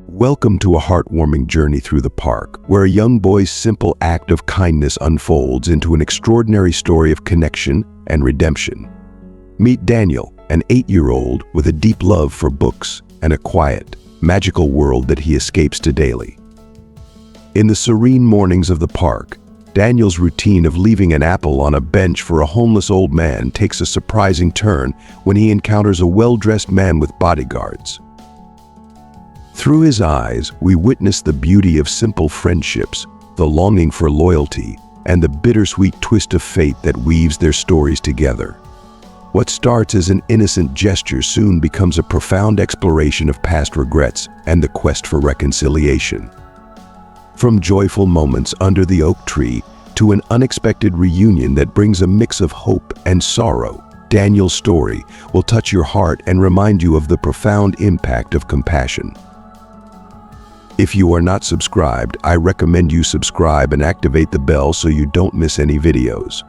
Welcome to a heartwarming journey through the park, where a young boy's simple act of kindness unfolds into an extraordinary story of connection and redemption. Meet Daniel, an 8-year-old with a deep love for books and a quiet, magical world that he escapes to daily. In the serene mornings of the park, Daniel's routine of leaving an apple on a bench for a homeless old man takes a surprising turn when he encounters a well-dressed man with bodyguards. Through his eyes, we witness the beauty of simple friendships, the longing for loyalty, and the bittersweet twist of fate that weaves their stories together. What starts as an innocent gesture soon becomes a profound exploration of past regrets and the quest for reconciliation. From joyful moments under the oak tree to an unexpected reunion that brings a mix of hope and sorrow, Daniel's story will touch your heart and remind you of the profound impact of compassion. If you are not subscribed, I recommend you subscribe and activate the bell so you don't miss any videos.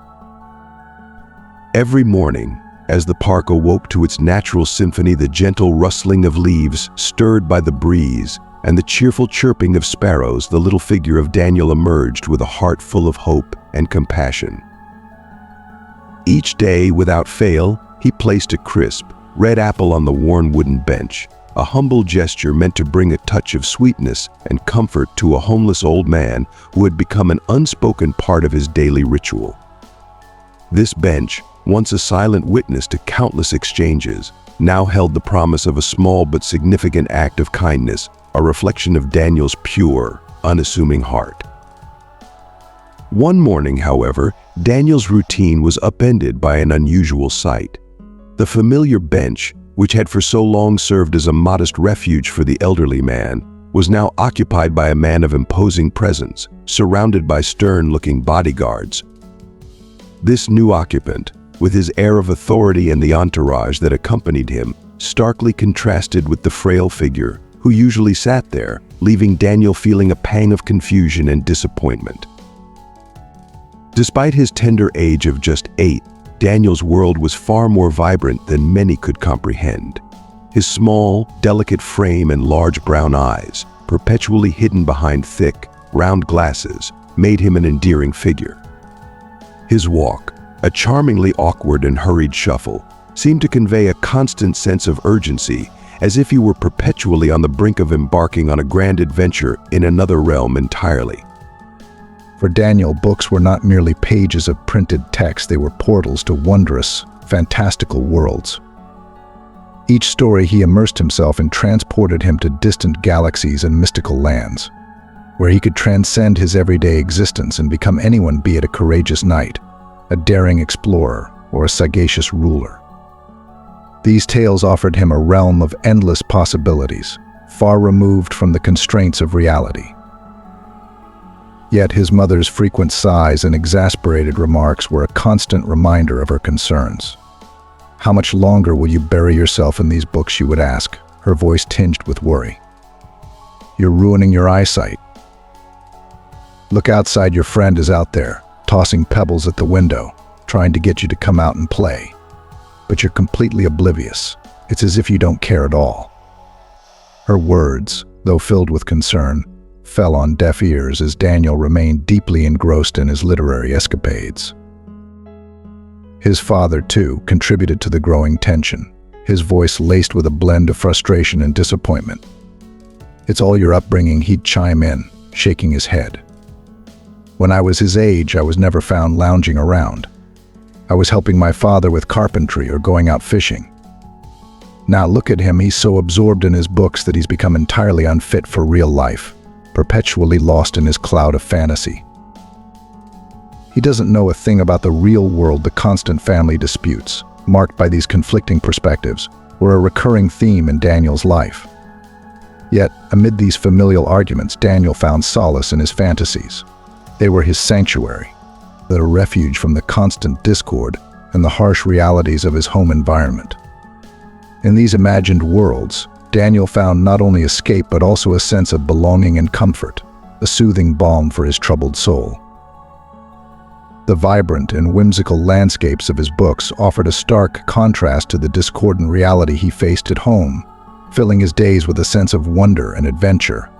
Every morning, as the park awoke to its natural symphony, the gentle rustling of leaves stirred by the breeze and the cheerful chirping of sparrows, the little figure of Daniel emerged with a heart full of hope and compassion. Each day, without fail, he placed a crisp, red apple on the worn wooden bench, a humble gesture meant to bring a touch of sweetness and comfort to a homeless old man who had become an unspoken part of his daily ritual. This bench, once a silent witness to countless exchanges, now held the promise of a small but significant act of kindness, a reflection of Daniel's pure, unassuming heart. One morning, however, Daniel's routine was upended by an unusual sight. The familiar bench, which had for so long served as a modest refuge for the elderly man, was now occupied by a man of imposing presence, surrounded by stern-looking bodyguards. This new occupant, with his air of authority and the entourage that accompanied him, starkly contrasted with the frail figure who usually sat there, leaving Daniel feeling a pang of confusion and disappointment. Despite his tender age of just 8, Daniel's world was far more vibrant than many could comprehend. His small, delicate frame and large brown eyes, perpetually hidden behind thick, round glasses, made him an endearing figure. His walk, a charmingly awkward and hurried shuffle, seemed to convey a constant sense of urgency, as if he were perpetually on the brink of embarking on a grand adventure in another realm entirely. For Daniel, books were not merely pages of printed text, they were portals to wondrous, fantastical worlds. Each story he immersed himself in transported him to distant galaxies and mystical lands, where he could transcend his everyday existence and become anyone, be it a courageous knight, a daring explorer, or a sagacious ruler. These tales offered him a realm of endless possibilities, far removed from the constraints of reality. Yet his mother's frequent sighs and exasperated remarks were a constant reminder of her concerns. "How much longer will you bury yourself in these books?" she would ask, her voice tinged with worry. "You're ruining your eyesight. Look outside, your friend is out there, tossing pebbles at the window, trying to get you to come out and play. But you're completely oblivious. It's as if you don't care at all." Her words, though filled with concern, fell on deaf ears as Daniel remained deeply engrossed in his literary escapades. His father, too, contributed to the growing tension, his voice laced with a blend of frustration and disappointment. "It's all your upbringing," he'd chime in, shaking his head. "When I was his age, I was never found lounging around. I was helping my father with carpentry or going out fishing. Now look at him, he's so absorbed in his books that he's become entirely unfit for real life, perpetually lost in his cloud of fantasy. He doesn't know a thing about the real world." The constant family disputes, marked by these conflicting perspectives, were a recurring theme in Daniel's life. Yet, amid these familial arguments, Daniel found solace in his fantasies. They were his sanctuary, a refuge from the constant discord and the harsh realities of his home environment. In these imagined worlds, Daniel found not only escape but also a sense of belonging and comfort, a soothing balm for his troubled soul. The vibrant and whimsical landscapes of his books offered a stark contrast to the discordant reality he faced at home, filling his days with a sense of wonder and adventure.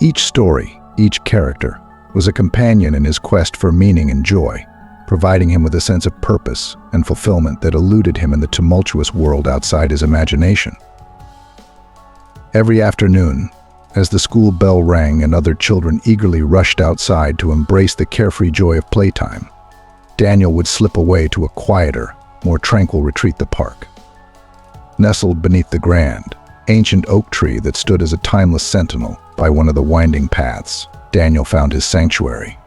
Each story, each character, was a companion in his quest for meaning and joy, providing him with a sense of purpose and fulfillment that eluded him in the tumultuous world outside his imagination. Every afternoon, as the school bell rang and other children eagerly rushed outside to embrace the carefree joy of playtime, Daniel would slip away to a quieter, more tranquil retreat, the park. Nestled beneath the grand, ancient oak tree that stood as a timeless sentinel by one of the winding paths, Daniel found his sanctuary.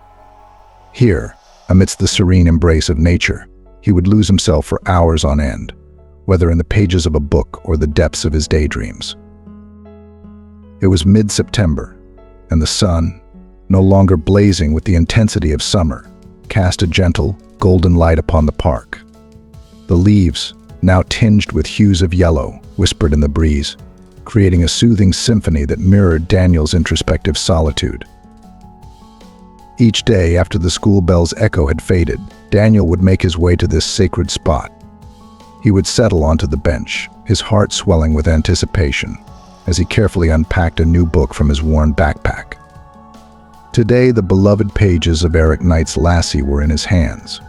Here, amidst the serene embrace of nature, he would lose himself for hours on end, whether in the pages of a book or the depths of his daydreams. It was mid-September, and the sun, no longer blazing with the intensity of summer, cast a gentle, golden light upon the park. The leaves, now tinged with hues of yellow, whispered in the breeze, creating a soothing symphony that mirrored Daniel's introspective solitude. Each day after the school bell's echo had faded, Daniel would make his way to this sacred spot. He would settle onto the bench, his heart swelling with anticipation, as he carefully unpacked a new book from his worn backpack. Today, the beloved pages of Eric Knight's Lassie were in his hands.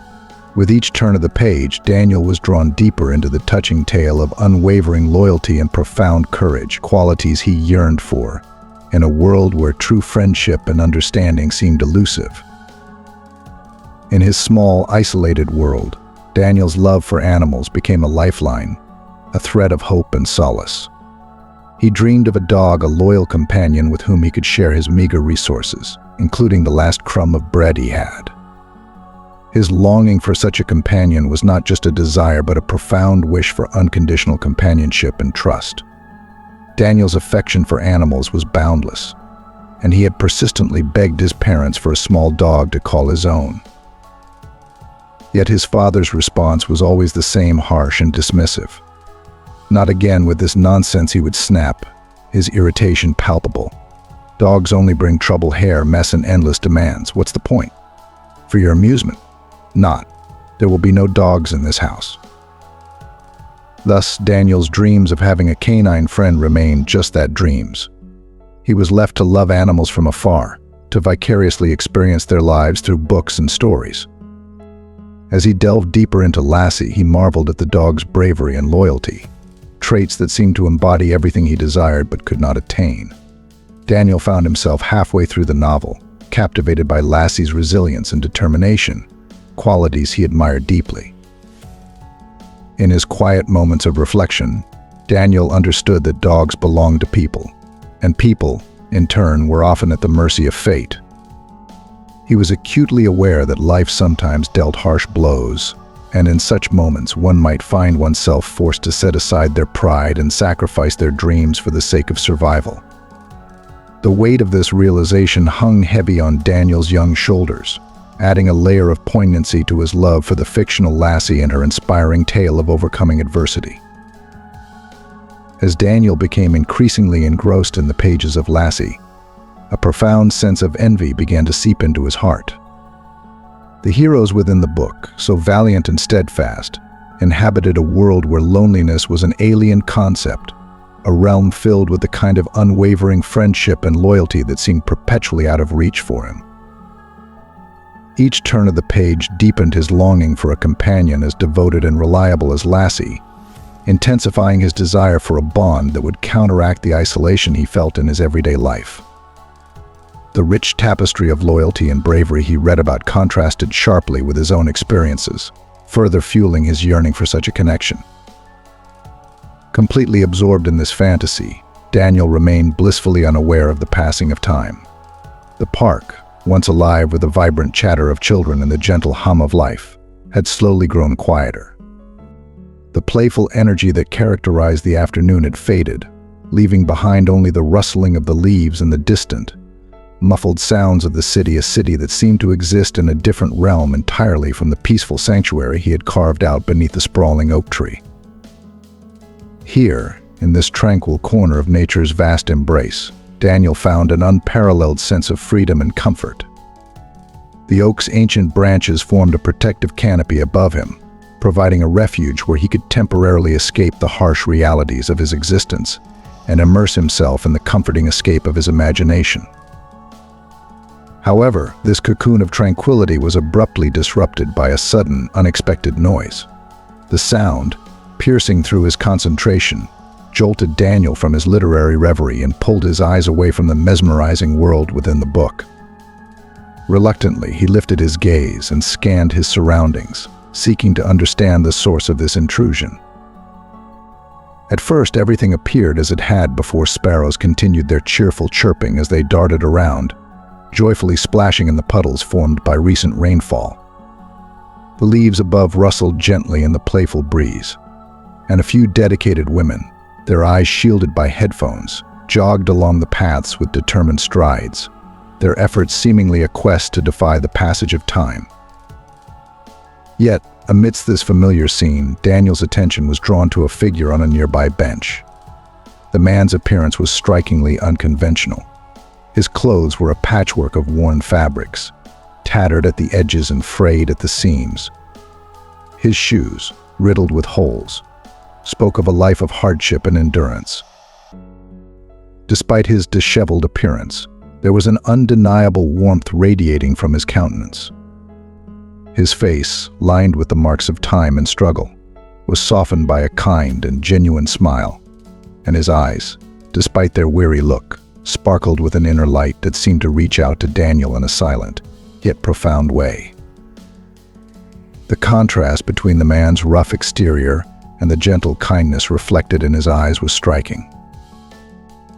With each turn of the page, Daniel was drawn deeper into the touching tale of unwavering loyalty and profound courage, qualities he yearned for, in a world where true friendship and understanding seemed elusive. In his small, isolated world, Daniel's love for animals became a lifeline, a thread of hope and solace. He dreamed of a dog, a loyal companion with whom he could share his meager resources, including the last crumb of bread he had. His longing for such a companion was not just a desire, but a profound wish for unconditional companionship and trust. Daniel's affection for animals was boundless, and he had persistently begged his parents for a small dog to call his own. Yet his father's response was always the same, harsh and dismissive. "Not again with this nonsense," he would snap, his irritation palpable. "Dogs only bring trouble, hair, mess, and endless demands. What's the point? For your amusement? Not. There will be no dogs in this house." Thus, Daniel's dreams of having a canine friend remained just that, dreams. He was left to love animals from afar, to vicariously experience their lives through books and stories. As he delved deeper into Lassie, he marveled at the dog's bravery and loyalty, traits that seemed to embody everything he desired but could not attain. Daniel found himself halfway through the novel, captivated by Lassie's resilience and determination, qualities he admired deeply. In his quiet moments of reflection, Daniel understood that dogs belonged to people, and people, in turn, were often at the mercy of fate. He was acutely aware that life sometimes dealt harsh blows, and in such moments one might find oneself forced to set aside their pride and sacrifice their dreams for the sake of survival. The weight of this realization hung heavy on Daniel's young shoulders, adding a layer of poignancy to his love for the fictional Lassie and her inspiring tale of overcoming adversity. As Daniel became increasingly engrossed in the pages of Lassie, a profound sense of envy began to seep into his heart. The heroes within the book, so valiant and steadfast, inhabited a world where loneliness was an alien concept, a realm filled with the kind of unwavering friendship and loyalty that seemed perpetually out of reach for him. Each turn of the page deepened his longing for a companion as devoted and reliable as Lassie, intensifying his desire for a bond that would counteract the isolation he felt in his everyday life. The rich tapestry of loyalty and bravery he read about contrasted sharply with his own experiences, further fueling his yearning for such a connection. Completely absorbed in this fantasy, Daniel remained blissfully unaware of the passing of time. The park, once alive with the vibrant chatter of children and the gentle hum of life, had slowly grown quieter. The playful energy that characterized the afternoon had faded, leaving behind only the rustling of the leaves and the distant, muffled sounds of the city, a city that seemed to exist in a different realm entirely from the peaceful sanctuary he had carved out beneath the sprawling oak tree. Here, in this tranquil corner of nature's vast embrace, Daniel found an unparalleled sense of freedom and comfort. The oak's ancient branches formed a protective canopy above him, providing a refuge where he could temporarily escape the harsh realities of his existence and immerse himself in the comforting escape of his imagination. However, this cocoon of tranquility was abruptly disrupted by a sudden, unexpected noise. The sound, piercing through his concentration, jolted Daniel from his literary reverie and pulled his eyes away from the mesmerizing world within the book. Reluctantly, he lifted his gaze and scanned his surroundings, seeking to understand the source of this intrusion. At first, everything appeared as it had before sparrows continued their cheerful chirping as they darted around, joyfully splashing in the puddles formed by recent rainfall. The leaves above rustled gently in the playful breeze, and a few dedicated women, their eyes shielded by headphones, jogged along the paths with determined strides, their efforts seemingly a quest to defy the passage of time. Yet, amidst this familiar scene, Daniel's attention was drawn to a figure on a nearby bench. The man's appearance was strikingly unconventional. His clothes were a patchwork of worn fabrics, tattered at the edges and frayed at the seams. His shoes, riddled with holes, spoke of a life of hardship and endurance. Despite his disheveled appearance, there was an undeniable warmth radiating from his countenance. His face, lined with the marks of time and struggle, was softened by a kind and genuine smile, and his eyes, despite their weary look, sparkled with an inner light that seemed to reach out to Daniel in a silent, yet profound way. The contrast between the man's rough exterior and the gentle kindness reflected in his eyes was striking.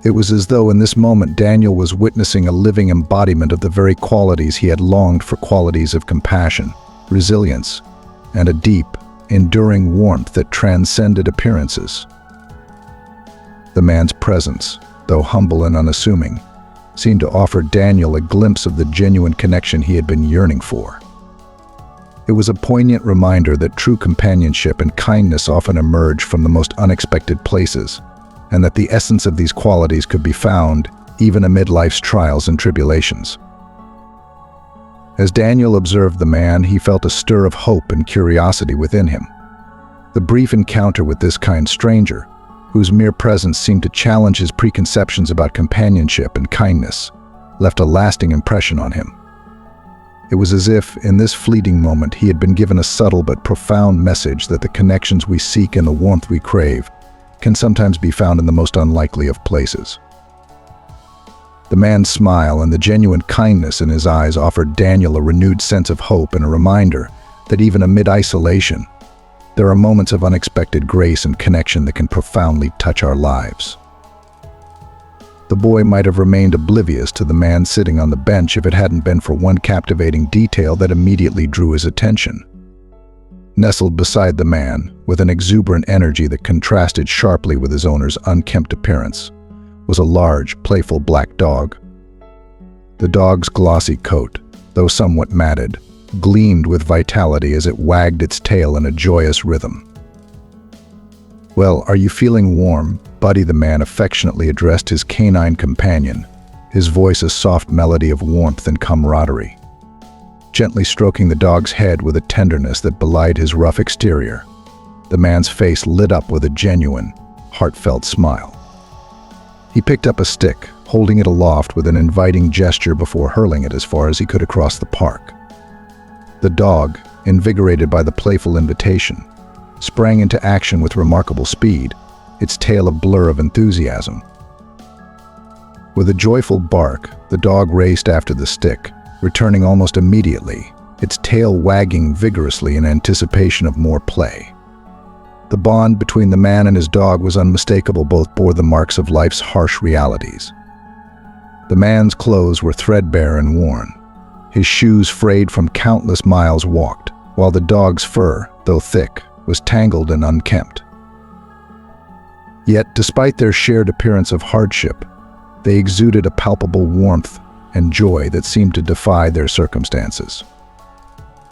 It was as though in this moment Daniel was witnessing a living embodiment of the very qualities he had longed for, qualities of compassion, resilience, and a deep, enduring warmth that transcended appearances. The man's presence, though humble and unassuming, seemed to offer Daniel a glimpse of the genuine connection he had been yearning for. It was a poignant reminder that true companionship and kindness often emerge from the most unexpected places, and that the essence of these qualities could be found even amid life's trials and tribulations. As Daniel observed the man, he felt a stir of hope and curiosity within him. The brief encounter with this kind stranger, whose mere presence seemed to challenge his preconceptions about companionship and kindness, left a lasting impression on him. It was as if, in this fleeting moment, he had been given a subtle but profound message that the connections we seek and the warmth we crave can sometimes be found in the most unlikely of places. The man's smile and the genuine kindness in his eyes offered Daniel a renewed sense of hope and a reminder that even amid isolation, there are moments of unexpected grace and connection that can profoundly touch our lives. The boy might have remained oblivious to the man sitting on the bench if it hadn't been for one captivating detail that immediately drew his attention. Nestled beside the man, with an exuberant energy that contrasted sharply with his owner's unkempt appearance, was a large, playful black dog. The dog's glossy coat, though somewhat matted, gleamed with vitality as it wagged its tail in a joyous rhythm. "Well, are you feeling warm?" Buddy the man affectionately addressed his canine companion, his voice a soft melody of warmth and camaraderie. Gently stroking the dog's head with a tenderness that belied his rough exterior, the man's face lit up with a genuine, heartfelt smile. He picked up a stick, holding it aloft with an inviting gesture before hurling it as far as he could across the park. The dog, invigorated by the playful invitation, sprang into action with remarkable speed, its tail a blur of enthusiasm. With a joyful bark, the dog raced after the stick, returning almost immediately, its tail wagging vigorously in anticipation of more play. The bond between the man and his dog was unmistakable. Both bore the marks of life's harsh realities. The man's clothes were threadbare and worn, his shoes frayed from countless miles walked, while the dog's fur, though thick, was tangled and unkempt. Yet, despite their shared appearance of hardship, they exuded a palpable warmth and joy that seemed to defy their circumstances.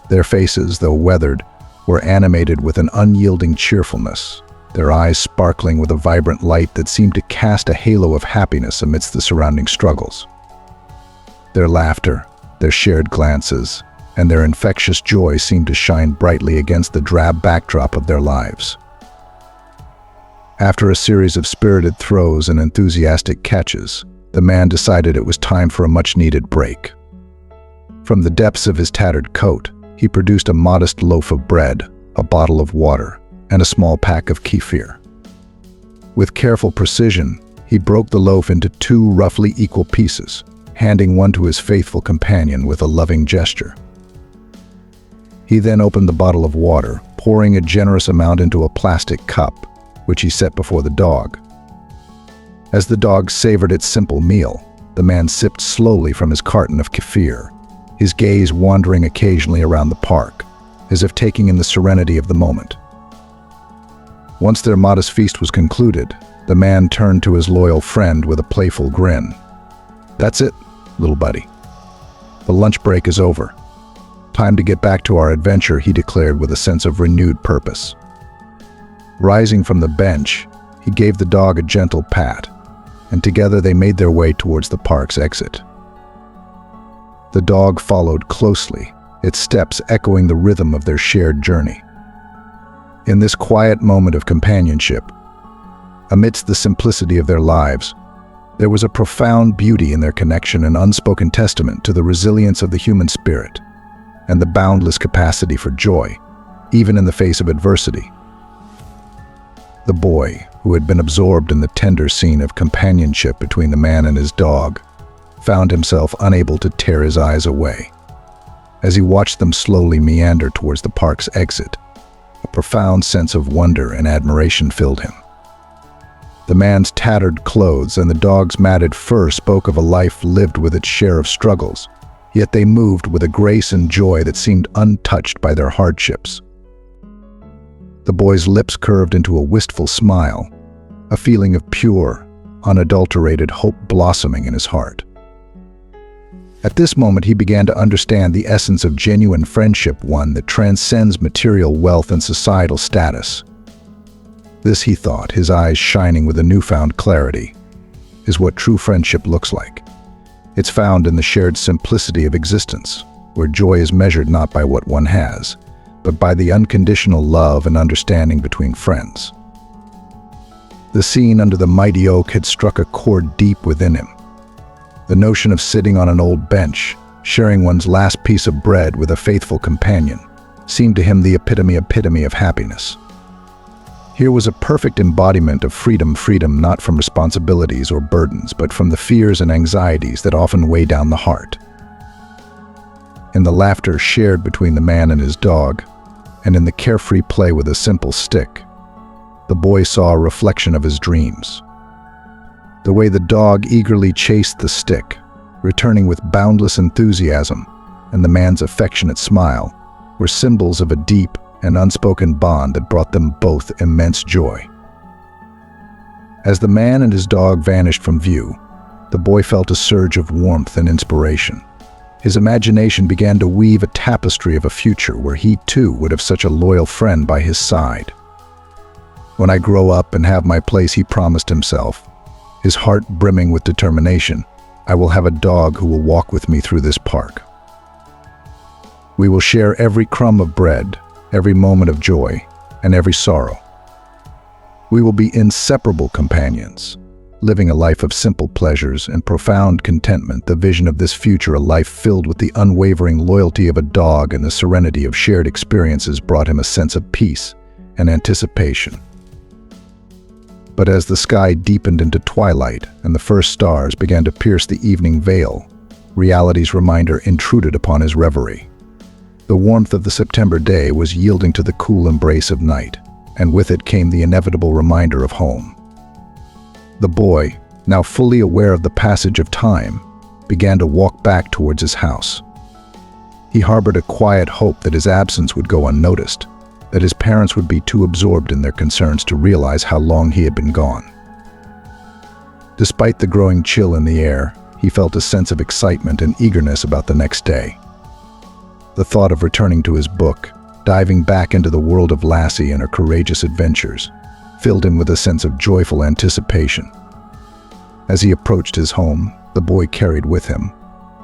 Their faces, though weathered, were animated with an unyielding cheerfulness, their eyes sparkling with a vibrant light that seemed to cast a halo of happiness amidst the surrounding struggles. Their laughter, their shared glances, and their infectious joy seemed to shine brightly against the drab backdrop of their lives. After a series of spirited throws and enthusiastic catches, the man decided it was time for a much-needed break. From the depths of his tattered coat, he produced a modest loaf of bread, a bottle of water, and a small pack of kefir. With careful precision, he broke the loaf into 2 roughly equal pieces, handing one to his faithful companion with a loving gesture. He then opened the bottle of water, pouring a generous amount into a plastic cup, which he set before the dog. As the dog savored its simple meal, the man sipped slowly from his carton of kefir, his gaze wandering occasionally around the park, as if taking in the serenity of the moment. Once their modest feast was concluded, the man turned to his loyal friend with a playful grin. "That's it, little buddy. The lunch break is over. Time to get back to our adventure," he declared with a sense of renewed purpose. Rising from the bench, he gave the dog a gentle pat, and together they made their way towards the park's exit. The dog followed closely, its steps echoing the rhythm of their shared journey. In this quiet moment of companionship, amidst the simplicity of their lives, there was a profound beauty in their connection, an unspoken testament to the resilience of the human spirit and the boundless capacity for joy, even in the face of adversity. The boy, who had been absorbed in the tender scene of companionship between the man and his dog, found himself unable to tear his eyes away. As he watched them slowly meander towards the park's exit, a profound sense of wonder and admiration filled him. The man's tattered clothes and the dog's matted fur spoke of a life lived with its share of struggles, yet they moved with a grace and joy that seemed untouched by their hardships. The boy's lips curved into a wistful smile, a feeling of pure, unadulterated hope blossoming in his heart. At this moment, he began to understand the essence of genuine friendship, one that transcends material wealth and societal status. This, he thought, his eyes shining with a newfound clarity, is what true friendship looks like. It's found in the shared simplicity of existence, where joy is measured not by what one has, but by the unconditional love and understanding between friends. The scene under the mighty oak had struck a chord deep within him. The notion of sitting on an old bench, sharing one's last piece of bread with a faithful companion, seemed to him the epitome of happiness. Here was a perfect embodiment of freedom not from responsibilities or burdens, but from the fears and anxieties that often weigh down the heart. In the laughter shared between the man and his dog, and in the carefree play with a simple stick, the boy saw a reflection of his dreams. The way the dog eagerly chased the stick, returning with boundless enthusiasm, and the man's affectionate smile, were symbols of a deep and unspoken bond that brought them both immense joy. As the man and his dog vanished from view, the boy felt a surge of warmth and inspiration. His imagination began to weave a tapestry of a future where he too would have such a loyal friend by his side. "When I grow up and have my place," he promised himself, his heart brimming with determination, "I will have a dog who will walk with me through this park. We will share every crumb of bread, every moment of joy, and every sorrow. We will be inseparable companions, living a life of simple pleasures and profound contentment." The vision of this future, a life filled with the unwavering loyalty of a dog and the serenity of shared experiences, brought him a sense of peace and anticipation. But as the sky deepened into twilight and the first stars began to pierce the evening veil, reality's reminder intruded upon his reverie. The warmth of the September day was yielding to the cool embrace of night, and with it came the inevitable reminder of home. The boy, now fully aware of the passage of time, began to walk back towards his house. He harbored a quiet hope that his absence would go unnoticed, that his parents would be too absorbed in their concerns to realize how long he had been gone. Despite the growing chill in the air, he felt a sense of excitement and eagerness about the next day. The thought of returning to his book, diving back into the world of Lassie and her courageous adventures, filled him with a sense of joyful anticipation. As he approached his home, the boy carried with him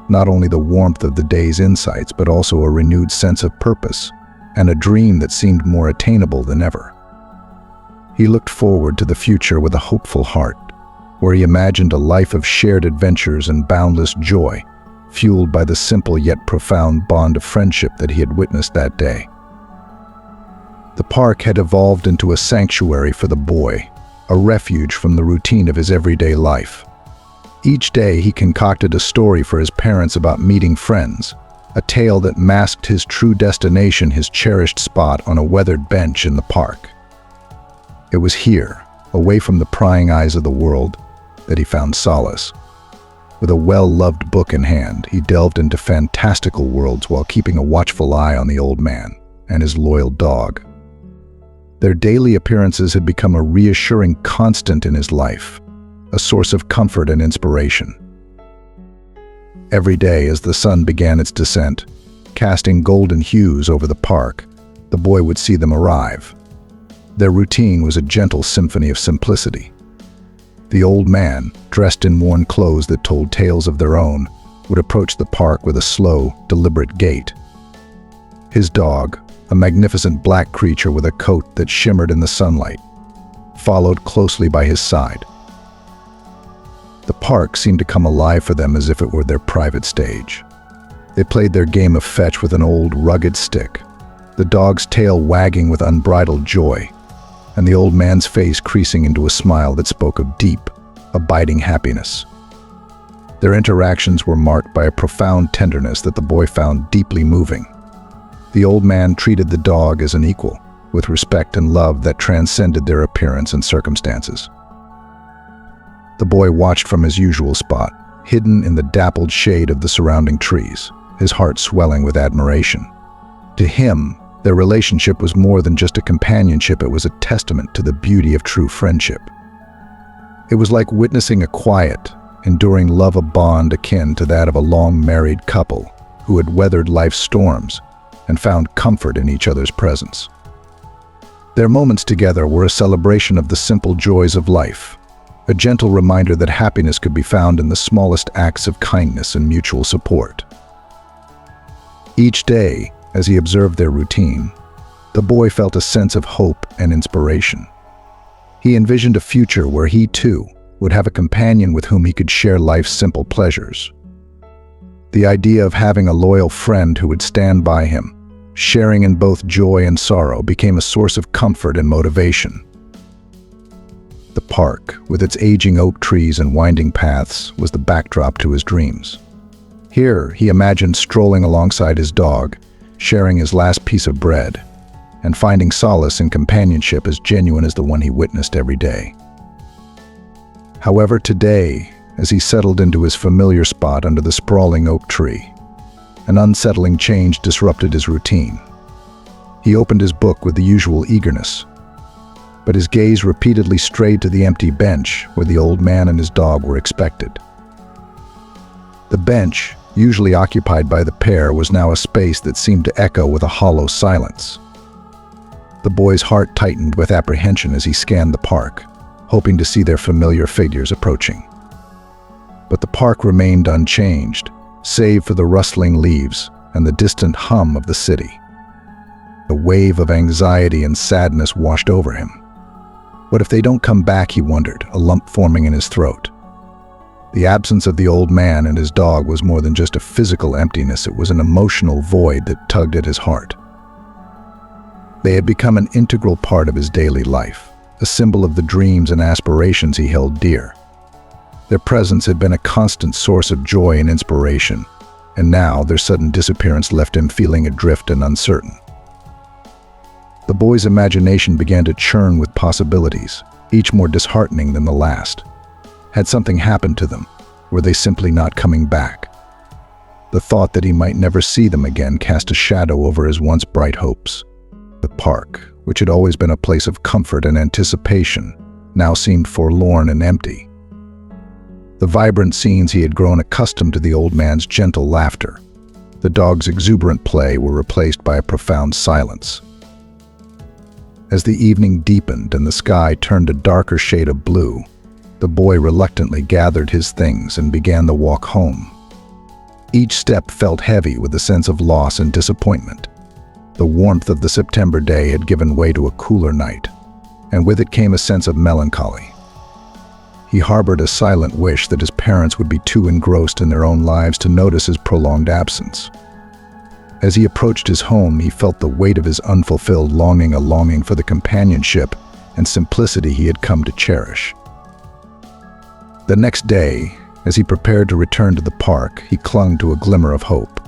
not only the warmth of the day's insights, but also a renewed sense of purpose and a dream that seemed more attainable than ever. He looked forward to the future with a hopeful heart, where he imagined a life of shared adventures and boundless joy, fueled by the simple yet profound bond of friendship that he had witnessed that day. The park had evolved into a sanctuary for the boy, a refuge from the routine of his everyday life. Each day he concocted a story for his parents about meeting friends, a tale that masked his true destination, his cherished spot on a weathered bench in the park. It was here, away from the prying eyes of the world, that he found solace. With a well-loved book in hand, he delved into fantastical worlds while keeping a watchful eye on the old man and his loyal dog. Their daily appearances had become a reassuring constant in his life, a source of comfort and inspiration. Every day as the sun began its descent, casting golden hues over the park, the boy would see them arrive. Their routine was a gentle symphony of simplicity. The old man, dressed in worn clothes that told tales of their own, would approach the park with a slow, deliberate gait. His dog, a magnificent black creature with a coat that shimmered in the sunlight, followed closely by his side. The park seemed to come alive for them as if it were their private stage. They played their game of fetch with an old, rugged stick, the dog's tail wagging with unbridled joy, and the old man's face creasing into a smile that spoke of deep, abiding happiness. Their interactions were marked by a profound tenderness that the boy found deeply moving. The old man treated the dog as an equal, with respect and love that transcended their appearance and circumstances. The boy watched from his usual spot, hidden in the dappled shade of the surrounding trees, his heart swelling with admiration. To him, their relationship was more than just a companionship, it was a testament to the beauty of true friendship. It was like witnessing a quiet, enduring love, a bond akin to that of a long-married couple who had weathered life's storms and found comfort in each other's presence. Their moments together were a celebration of the simple joys of life, a gentle reminder that happiness could be found in the smallest acts of kindness and mutual support. Each day, as he observed their routine, the boy felt a sense of hope and inspiration. He envisioned a future where he, too, would have a companion with whom he could share life's simple pleasures. The idea of having a loyal friend who would stand by him, sharing in both joy and sorrow, became a source of comfort and motivation. The park, with its aging oak trees and winding paths, was the backdrop to his dreams. Here, he imagined strolling alongside his dog, sharing his last piece of bread, and finding solace in companionship as genuine as the one he witnessed every day. However, today, as he settled into his familiar spot under the sprawling oak tree, an unsettling change disrupted his routine. He opened his book with the usual eagerness, but his gaze repeatedly strayed to the empty bench where the old man and his dog were expected. The bench, usually occupied by the pair, was now a space that seemed to echo with a hollow silence. The boy's heart tightened with apprehension as he scanned the park, hoping to see their familiar figures approaching. But the park remained unchanged, save for the rustling leaves and the distant hum of the city. A wave of anxiety and sadness washed over him. What if they don't come back, he wondered, a lump forming in his throat. The absence of the old man and his dog was more than just a physical emptiness, it was an emotional void that tugged at his heart. They had become an integral part of his daily life, a symbol of the dreams and aspirations he held dear. Their presence had been a constant source of joy and inspiration, and now their sudden disappearance left him feeling adrift and uncertain. The boy's imagination began to churn with possibilities, each more disheartening than the last. Had something happened to them? Were they simply not coming back? The thought that he might never see them again cast a shadow over his once bright hopes. The park, which had always been a place of comfort and anticipation, now seemed forlorn and empty. The vibrant scenes he had grown accustomed to, the old man's gentle laughter, the dog's exuberant play, were replaced by a profound silence. As the evening deepened and the sky turned a darker shade of blue, the boy reluctantly gathered his things and began the walk home. Each step felt heavy with a sense of loss and disappointment. The warmth of the September day had given way to a cooler night, and with it came a sense of melancholy. He harbored a silent wish that his parents would be too engrossed in their own lives to notice his prolonged absence. As he approached his home, he felt the weight of his unfulfilled longing, a longing for the companionship and simplicity he had come to cherish. The next day, as he prepared to return to the park, he clung to a glimmer of hope.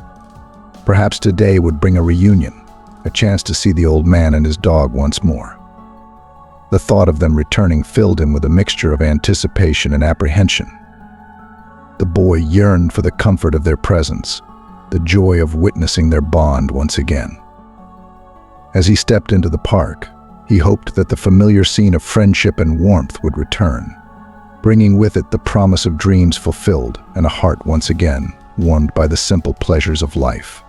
Perhaps today would bring a reunion, a chance to see the old man and his dog once more. The thought of them returning filled him with a mixture of anticipation and apprehension. The boy yearned for the comfort of their presence, the joy of witnessing their bond once again. As he stepped into the park, he hoped that the familiar scene of friendship and warmth would return, bringing with it the promise of dreams fulfilled and a heart once again warmed by the simple pleasures of life.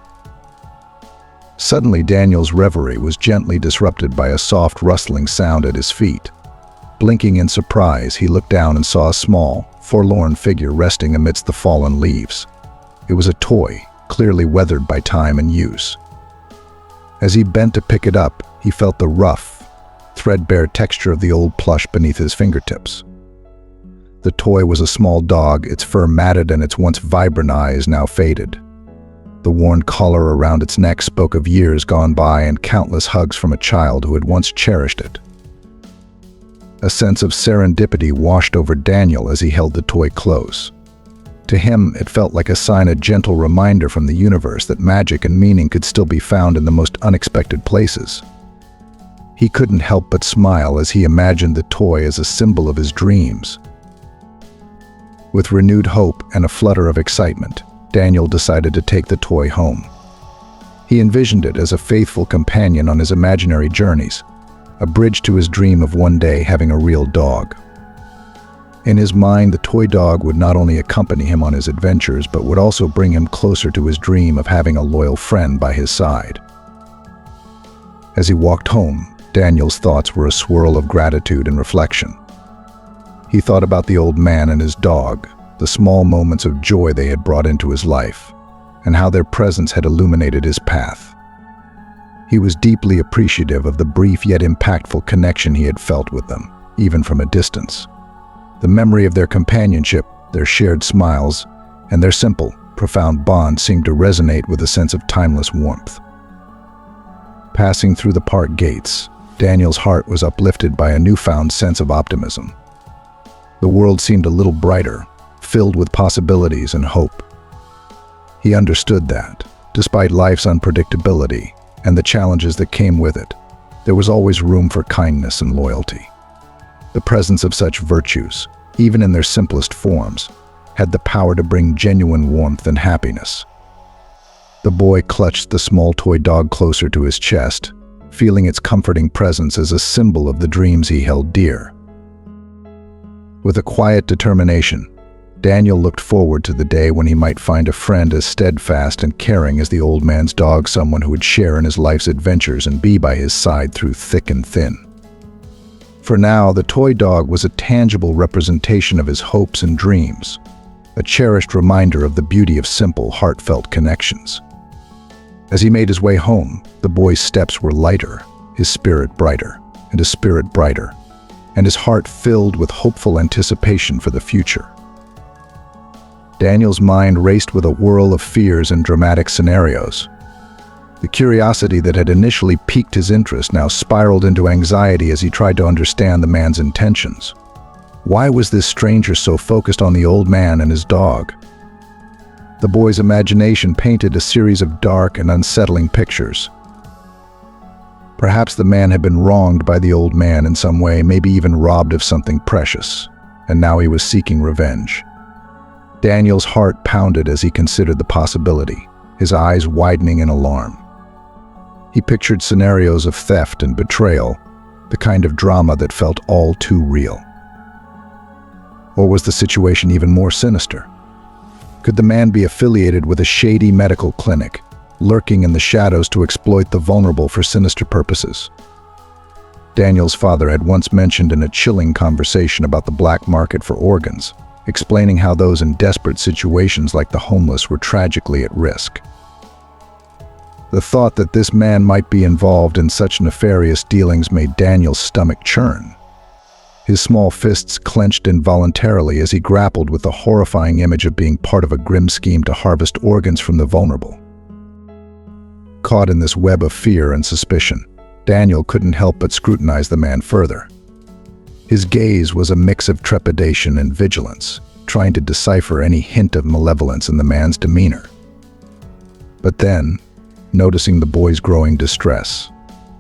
Suddenly, Daniel's reverie was gently disrupted by a soft rustling sound at his feet. Blinking in surprise, he looked down and saw a small, forlorn figure resting amidst the fallen leaves. It was a toy, clearly weathered by time and use. As he bent to pick it up, he felt the rough, threadbare texture of the old plush beneath his fingertips. The toy was a small dog, its fur matted and its once vibrant eyes now faded. The worn collar around its neck spoke of years gone by and countless hugs from a child who had once cherished it. A sense of serendipity washed over Daniel as he held the toy close. To him, it felt like a sign, a gentle reminder from the universe that magic and meaning could still be found in the most unexpected places. He couldn't help but smile as he imagined the toy as a symbol of his dreams. With renewed hope and a flutter of excitement, Daniel decided to take the toy home. He envisioned it as a faithful companion on his imaginary journeys, a bridge to his dream of one day having a real dog. In his mind, the toy dog would not only accompany him on his adventures, but would also bring him closer to his dream of having a loyal friend by his side. As he walked home, Daniel's thoughts were a swirl of gratitude and reflection. He thought about the old man and his dog, the small moments of joy they had brought into his life, and how their presence had illuminated his path. He was deeply appreciative of the brief yet impactful connection he had felt with them, even from a distance. The memory of their companionship, their shared smiles, and their simple, profound bond seemed to resonate with a sense of timeless warmth. Passing through the park gates, Daniel's heart was uplifted by a newfound sense of optimism. The world seemed a little brighter, filled with possibilities and hope. He understood that, despite life's unpredictability and the challenges that came with it, there was always room for kindness and loyalty. The presence of such virtues, even in their simplest forms, had the power to bring genuine warmth and happiness. The boy clutched the small toy dog closer to his chest, feeling its comforting presence as a symbol of the dreams he held dear. With a quiet determination, Daniel looked forward to the day when he might find a friend as steadfast and caring as the old man's dog, someone who would share in his life's adventures and be by his side through thick and thin. For now, the toy dog was a tangible representation of his hopes and dreams, a cherished reminder of the beauty of simple, heartfelt connections. As he made his way home, the boy's steps were lighter, his spirit brighter, and his spirit brighter, and his heart filled with hopeful anticipation for the future. Daniel's mind raced with a whirl of fears and dramatic scenarios. The curiosity that had initially piqued his interest now spiraled into anxiety as he tried to understand the man's intentions. Why was this stranger so focused on the old man and his dog? The boy's imagination painted a series of dark and unsettling pictures. Perhaps the man had been wronged by the old man in some way, maybe even robbed of something precious, and now he was seeking revenge. Daniel's heart pounded as he considered the possibility, his eyes widening in alarm. He pictured scenarios of theft and betrayal, the kind of drama that felt all too real. Or was the situation even more sinister? Could the man be affiliated with a shady medical clinic, lurking in the shadows to exploit the vulnerable for sinister purposes? Daniel's father had once mentioned in a chilling conversation about the black market for organs, explaining how those in desperate situations like the homeless were tragically at risk. The thought that this man might be involved in such nefarious dealings made Daniel's stomach churn. His small fists clenched involuntarily as he grappled with the horrifying image of being part of a grim scheme to harvest organs from the vulnerable. Caught in this web of fear and suspicion, Daniel couldn't help but scrutinize the man further. His gaze was a mix of trepidation and vigilance, trying to decipher any hint of malevolence in the man's demeanor. But then, noticing the boy's growing distress,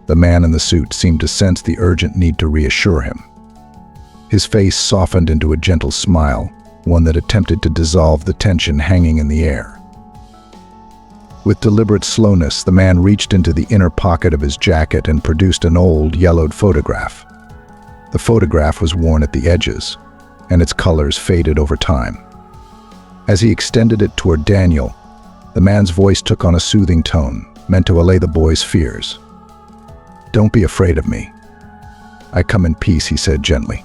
the man in the suit seemed to sense the urgent need to reassure him. His face softened into a gentle smile, one that attempted to dissolve the tension hanging in the air. With deliberate slowness, the man reached into the inner pocket of his jacket and produced an old, yellowed photograph. The photograph was worn at the edges, and its colors faded over time. As he extended it toward Daniel, the man's voice took on a soothing tone, meant to allay the boy's fears. "Don't be afraid of me. I come in peace," he said gently.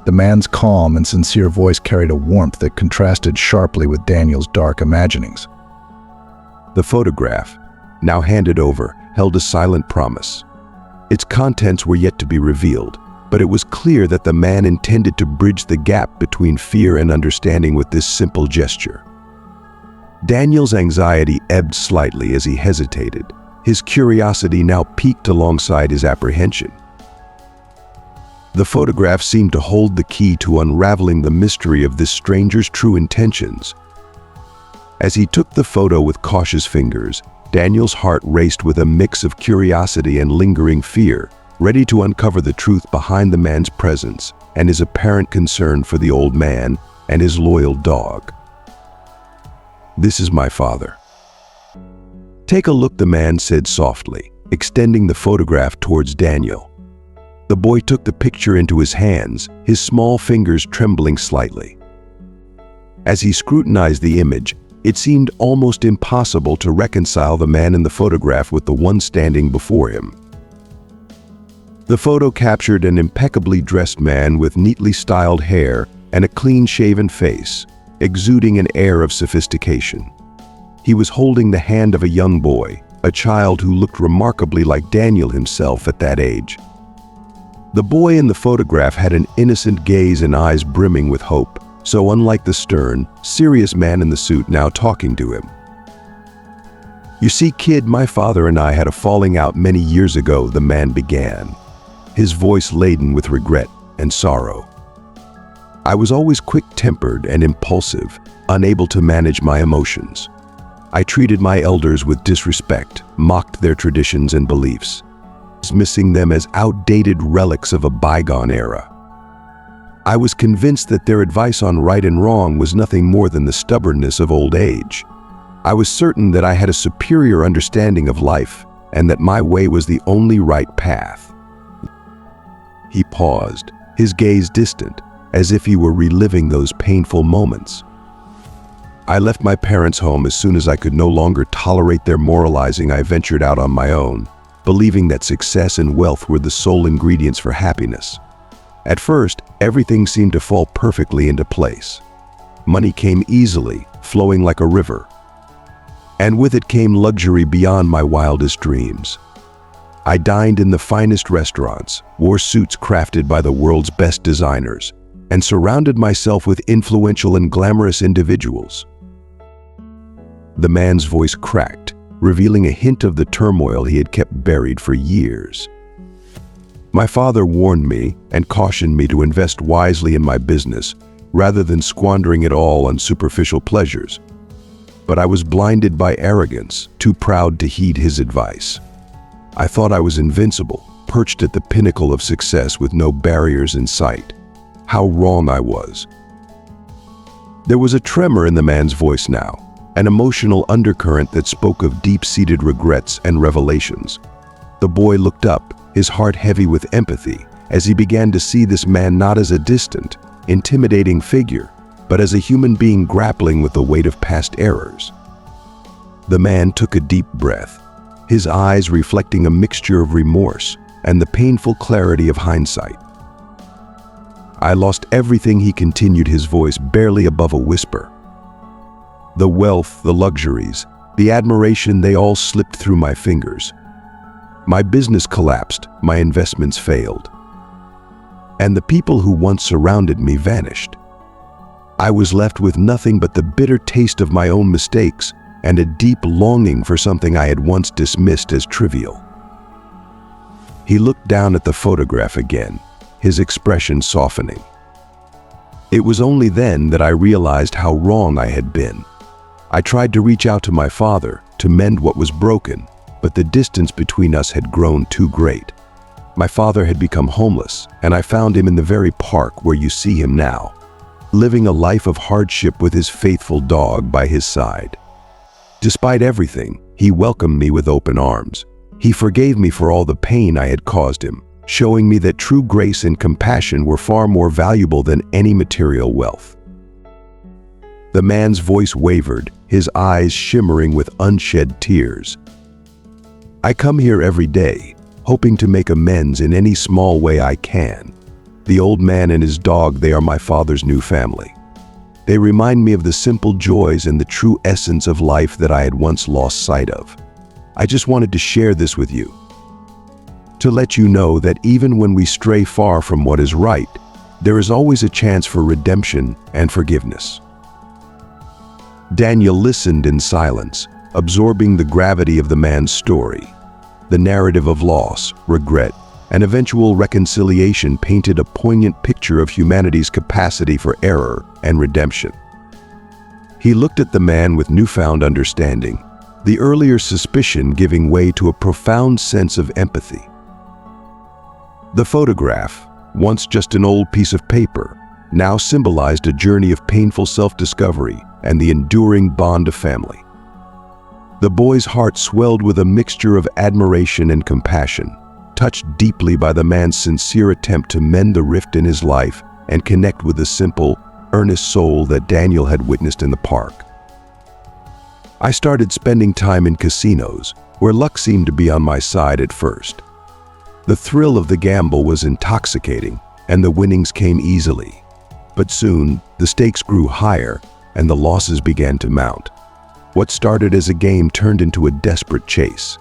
The man's calm and sincere voice carried a warmth that contrasted sharply with Daniel's dark imaginings. The photograph, now handed over, held a silent promise. Its contents were yet to be revealed, but it was clear that the man intended to bridge the gap between fear and understanding with this simple gesture. Daniel's anxiety ebbed slightly as he hesitated. His curiosity now peaked alongside his apprehension. The photograph seemed to hold the key to unraveling the mystery of this stranger's true intentions. As he took the photo with cautious fingers, Daniel's heart raced with a mix of curiosity and lingering fear, ready to uncover the truth behind the man's presence and his apparent concern for the old man and his loyal dog. "This is my father." "Take a look," the man said softly, extending the photograph towards Daniel. The boy took the picture into his hands, his small fingers trembling slightly. As he scrutinized the image, it seemed almost impossible to reconcile the man in the photograph with the one standing before him. The photo captured an impeccably dressed man with neatly styled hair and a clean-shaven face, exuding an air of sophistication. He was holding the hand of a young boy, a child who looked remarkably like Daniel himself at that age. The boy in the photograph had an innocent gaze and eyes brimming with hope, so unlike the stern, serious man in the suit now talking to him. "You see, kid, my father and I had a falling out many years ago," the man began, his voice laden with regret and sorrow. "I was always quick-tempered and impulsive, unable to manage my emotions. I treated my elders with disrespect, mocked their traditions and beliefs, dismissing them as outdated relics of a bygone era. I was convinced that their advice on right and wrong was nothing more than the stubbornness of old age. I was certain that I had a superior understanding of life and that my way was the only right path." He paused, his gaze distant, as if he were reliving those painful moments. "I left my parents' home as soon as I could no longer tolerate their moralizing. I ventured out on my own, believing that success and wealth were the sole ingredients for happiness. At first, everything seemed to fall perfectly into place. Money came easily, flowing like a river. And with it came luxury beyond my wildest dreams. I dined in the finest restaurants, wore suits crafted by the world's best designers, and surrounded myself with influential and glamorous individuals." The man's voice cracked, revealing a hint of the turmoil he had kept buried for years. "My father warned me and cautioned me to invest wisely in my business, rather than squandering it all on superficial pleasures. But I was blinded by arrogance, too proud to heed his advice. I thought I was invincible, perched at the pinnacle of success with no barriers in sight. How wrong I was." There was a tremor in the man's voice now, an emotional undercurrent that spoke of deep-seated regrets and revelations. The boy looked up, his heart heavy with empathy, as he began to see this man not as a distant, intimidating figure, but as a human being grappling with the weight of past errors. The man took a deep breath, his eyes reflecting a mixture of remorse and the painful clarity of hindsight. I lost everything," he continued, his voice barely above a whisper. "The wealth, the luxuries, the admiration, they all slipped through my fingers. My business collapsed, my investments failed. And the people who once surrounded me vanished. I was left with nothing but the bitter taste of my own mistakes and a deep longing for something I had once dismissed as trivial." He looked down at the photograph again, his expression softening. It was only then that I realized how wrong I had been. I tried to reach out to my father, to mend what was broken, but the distance between us had grown too great. My father had become homeless, and I found him in the very park where you see him now, living a life of hardship with his faithful dog by his side. Despite everything, he welcomed me with open arms. He forgave me for all the pain I had caused him, showing me that true grace and compassion were far more valuable than any material wealth. The man's voice wavered, his eyes shimmering with unshed tears. "I come here every day, hoping to make amends in any small way I can. The old man and his dog, they are my father's new family. They remind me of the simple joys and the true essence of life that I had once lost sight of. I just wanted to share this with you, to let you know that even when we stray far from what is right, there is always a chance for redemption and forgiveness." Daniel listened in silence, absorbing the gravity of the man's story. The narrative of loss, regret, and eventual reconciliation painted a poignant picture of humanity's capacity for error and redemption. He looked at the man with newfound understanding, the earlier suspicion giving way to a profound sense of empathy. The photograph, once just an old piece of paper, now symbolized a journey of painful self-discovery and the enduring bond of family. The boy's heart swelled with a mixture of admiration and compassion, touched deeply by the man's sincere attempt to mend the rift in his life and connect with the simple, earnest soul that Daniel had witnessed in the park. I started spending time in casinos, where luck seemed to be on my side at first. The thrill of the gamble was intoxicating, and the winnings came easily. But soon, the stakes grew higher, and the losses began to mount. What started as a game turned into a desperate chase.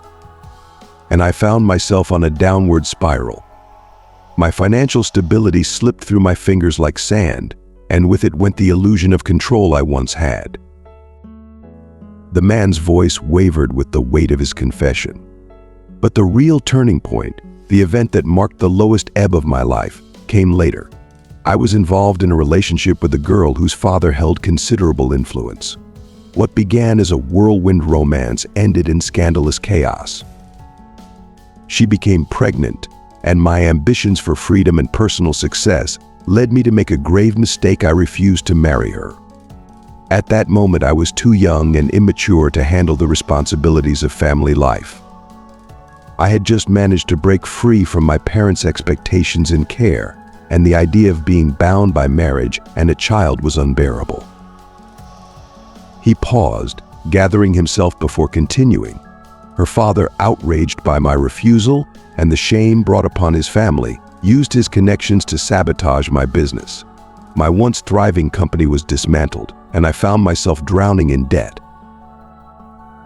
And I found myself on a downward spiral. My financial stability slipped through my fingers like sand, and with it went the illusion of control I once had. The man's voice wavered with the weight of his confession. But the real turning point, the event that marked the lowest ebb of my life, came later. I was involved in a relationship with a girl whose father held considerable influence. What began as a whirlwind romance ended in scandalous chaos. She became pregnant, and my ambitions for freedom and personal success led me to make a grave mistake. I refused to marry her. At that moment, I was too young and immature to handle the responsibilities of family life. I had just managed to break free from my parents' expectations and care, and the idea of being bound by marriage and a child was unbearable. He paused, gathering himself before continuing. Her father, outraged by my refusal and the shame brought upon his family, used his connections to sabotage my business. My once thriving company was dismantled, and I found myself drowning in debt.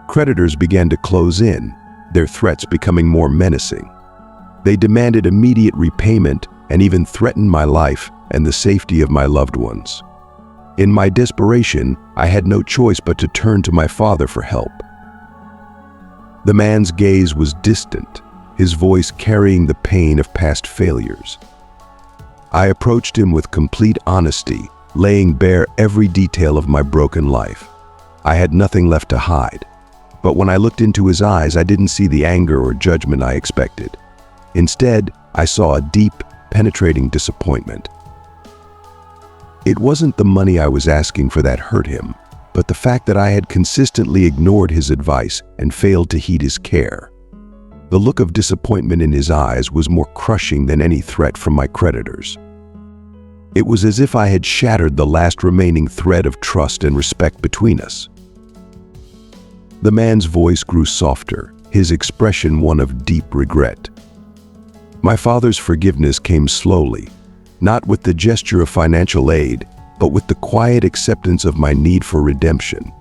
Creditors began to close in, their threats becoming more menacing. They demanded immediate repayment and even threatened my life and the safety of my loved ones. In my desperation, I had no choice but to turn to my father for help. The man's gaze was distant, his voice carrying the pain of past failures. I approached him with complete honesty, laying bare every detail of my broken life. I had nothing left to hide. But when I looked into his eyes, I didn't see the anger or judgment I expected. Instead, I saw a deep, penetrating disappointment. It wasn't the money I was asking for that hurt him, but the fact that I had consistently ignored his advice and failed to heed his care. The look of disappointment in his eyes was more crushing than any threat from my creditors. It was as if I had shattered the last remaining thread of trust and respect between us. The man's voice grew softer, his expression one of deep regret. My father's forgiveness came slowly, not with the gesture of financial aid, but with the quiet acceptance of my need for redemption.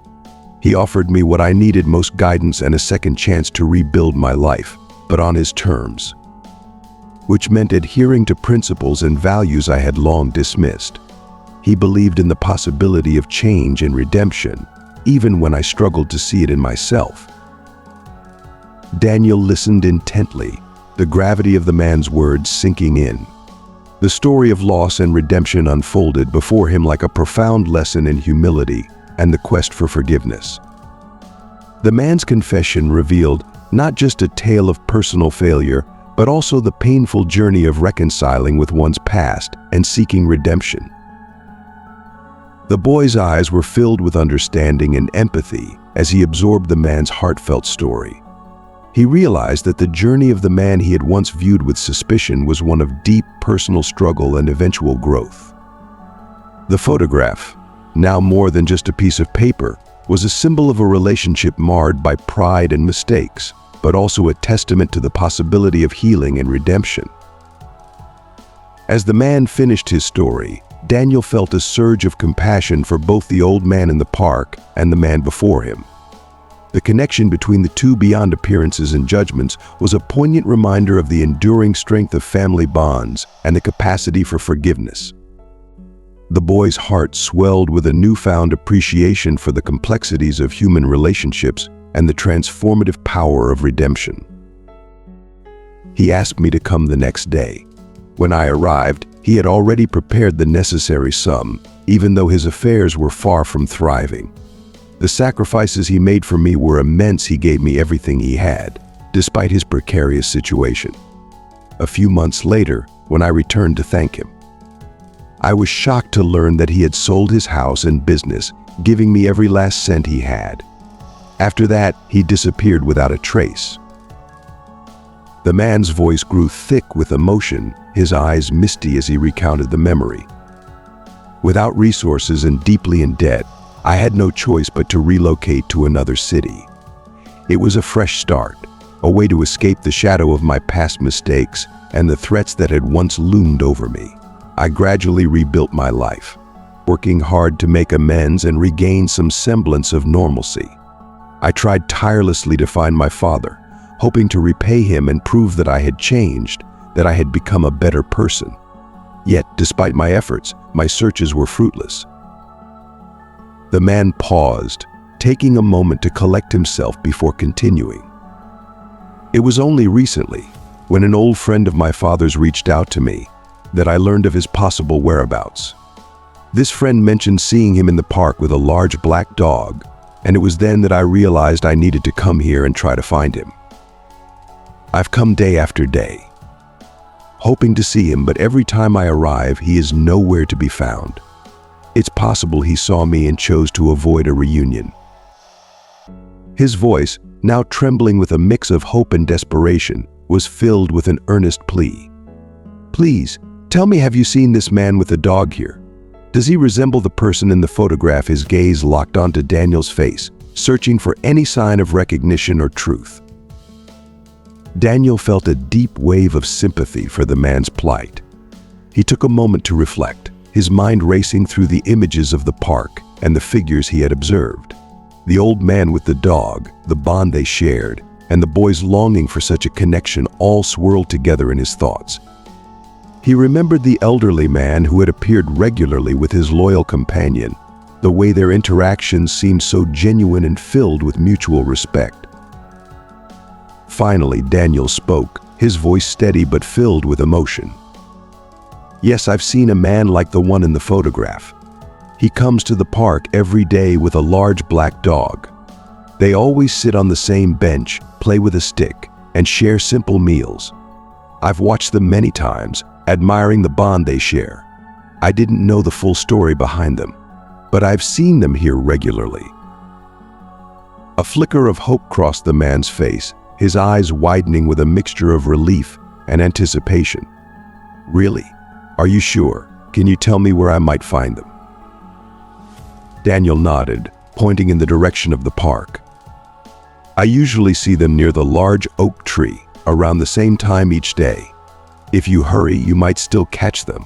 He offered me what I needed most: guidance and a second chance to rebuild my life, but on his terms, which meant adhering to principles and values I had long dismissed. He believed in the possibility of change and redemption, even when I struggled to see it in myself. Daniel listened intently, the gravity of the man's words sinking in. The story of loss and redemption unfolded before him like a profound lesson in humility and the quest for forgiveness. The man's confession revealed not just a tale of personal failure, but also the painful journey of reconciling with one's past and seeking redemption. The boy's eyes were filled with understanding and empathy as he absorbed the man's heartfelt story. He realized that the journey of the man he had once viewed with suspicion was one of deep personal struggle and eventual growth. The photograph, now more than just a piece of paper, was a symbol of a relationship marred by pride and mistakes, but also a testament to the possibility of healing and redemption. As the man finished his story, Daniel felt a surge of compassion for both the old man in the park and the man before him. The connection between the two, beyond appearances and judgments, was a poignant reminder of the enduring strength of family bonds and the capacity for forgiveness. The boy's heart swelled with a newfound appreciation for the complexities of human relationships and the transformative power of redemption. He asked me to come the next day. When I arrived, he had already prepared the necessary sum, even though his affairs were far from thriving. The sacrifices he made for me were immense. He gave me everything he had, despite his precarious situation. A few months later, when I returned to thank him, I was shocked to learn that he had sold his house and business, giving me every last cent he had. After that, he disappeared without a trace. The man's voice grew thick with emotion, his eyes misty as he recounted the memory. Without resources and deeply in debt, I had no choice but to relocate to another city. It was a fresh start, a way to escape the shadow of my past mistakes and the threats that had once loomed over me. I gradually rebuilt my life, working hard to make amends and regain some semblance of normalcy. I tried tirelessly to find my father, hoping to repay him and prove that I had changed, that I had become a better person. Yet, despite my efforts, my searches were fruitless. The man paused, taking a moment to collect himself before continuing. It was only recently, when an old friend of my father's reached out to me, that I learned of his possible whereabouts. This friend mentioned seeing him in the park with a large black dog, and it was then that I realized I needed to come here and try to find him. I've come day after day, hoping to see him, but every time I arrive, he is nowhere to be found. It's possible he saw me and chose to avoid a reunion. His voice, now trembling with a mix of hope and desperation, was filled with an earnest plea. Please, tell me, have you seen this man with the dog here? Does he resemble the person in the photograph? His gaze locked onto Daniel's face, searching for any sign of recognition or truth. Daniel felt a deep wave of sympathy for the man's plight. He took a moment to reflect, his mind racing through the images of the park and the figures he had observed. The old man with the dog, the bond they shared, and the boy's longing for such a connection all swirled together in his thoughts. He remembered the elderly man who had appeared regularly with his loyal companion, the way their interactions seemed so genuine and filled with mutual respect. Finally, Daniel spoke, his voice steady but filled with emotion. Yes, I've seen a man like the one in the photograph. He comes to the park every day with a large black dog. They always sit on the same bench, play with a stick, and share simple meals. I've watched them many times, admiring the bond they share. I didn't know the full story behind them, but I've seen them here regularly. A flicker of hope crossed the man's face, his eyes widening with a mixture of relief and anticipation. Really? Are you sure? Can you tell me where I might find them? Daniel nodded, pointing in the direction of the park. I usually see them near the large oak tree, around the same time each day. If you hurry, you might still catch them.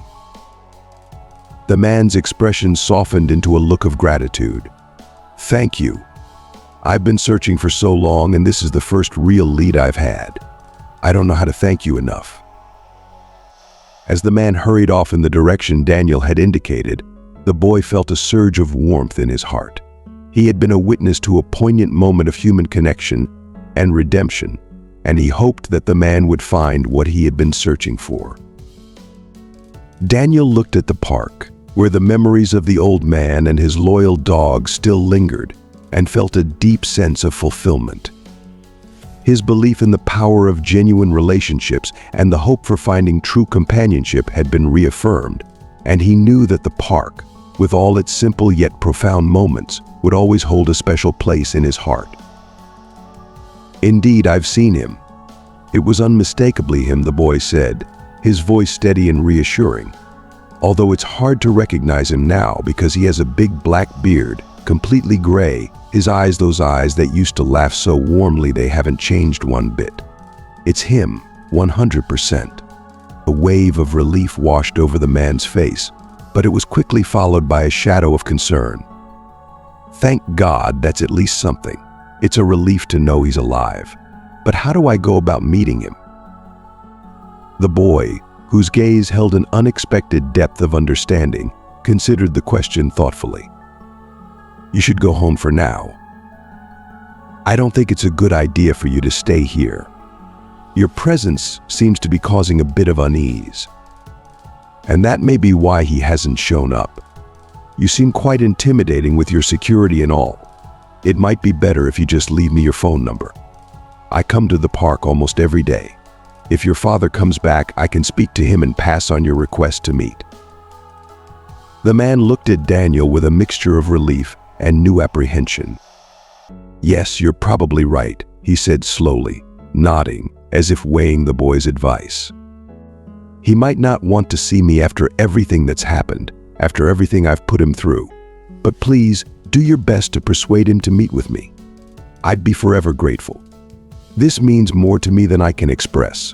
The man's expression softened into a look of gratitude. "Thank you. I've been searching for so long, and this is the first real lead I've had. I don't know how to thank you enough." As the man hurried off in the direction Daniel had indicated, the boy felt a surge of warmth in his heart. He had been a witness to a poignant moment of human connection and redemption, and he hoped that the man would find what he had been searching for. Daniel looked at the park, where the memories of the old man and his loyal dog still lingered, and felt a deep sense of fulfillment. His belief in the power of genuine relationships and the hope for finding true companionship had been reaffirmed, and he knew that the park, with all its simple yet profound moments, would always hold a special place in his heart. "Indeed, I've seen him. It was unmistakably him," the boy said, his voice steady and reassuring. "Although it's hard to recognize him now because he has a big black beard, completely gray, his eyes those eyes that used to laugh so warmly they haven't changed one bit. It's him, 100%. A wave of relief washed over the man's face, but it was quickly followed by a shadow of concern. "Thank God, that's at least something. It's a relief to know he's alive. But how do I go about meeting him?" The boy, whose gaze held an unexpected depth of understanding, considered the question thoughtfully. "You should go home for now. I don't think it's a good idea for you to stay here. Your presence seems to be causing a bit of unease. And that may be why he hasn't shown up. You seem quite intimidating with your security and all. It might be better if you just leave me your phone number. I come to the park almost every day. If your father comes back, I can speak to him and pass on your request to meet." The man looked at Daniel with a mixture of relief and new apprehension. "Yes, you're probably right," he said slowly, nodding, as if weighing the boy's advice. "He might not want to see me after everything that's happened, after everything I've put him through. But please, do your best to persuade him to meet with me. I'd be forever grateful. This means more to me than I can express."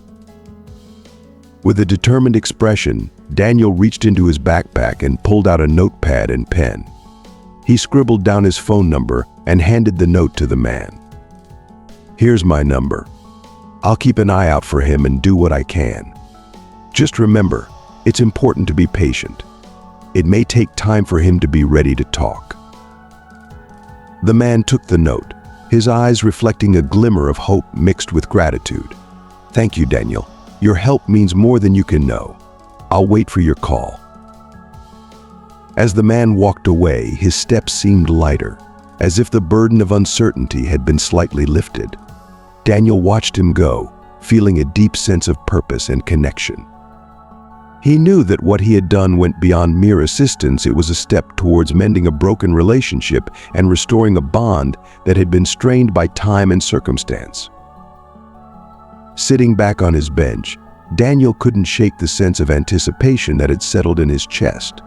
With a determined expression, Daniel reached into his backpack and pulled out a notepad and pen. He scribbled down his phone number and handed the note to the man. "Here's my number. I'll keep an eye out for him and do what I can. Just remember, it's important to be patient. It may take time for him to be ready to talk." The man took the note, his eyes reflecting a glimmer of hope mixed with gratitude. "Thank you, Daniel. Your help means more than you can know. I'll wait for your call." As the man walked away, his steps seemed lighter, as if the burden of uncertainty had been slightly lifted. Daniel watched him go, feeling a deep sense of purpose and connection. He knew that what he had done went beyond mere assistance. It was a step towards mending a broken relationship and restoring a bond that had been strained by time and circumstance. Sitting back on his bench, Daniel couldn't shake the sense of anticipation that had settled in his chest.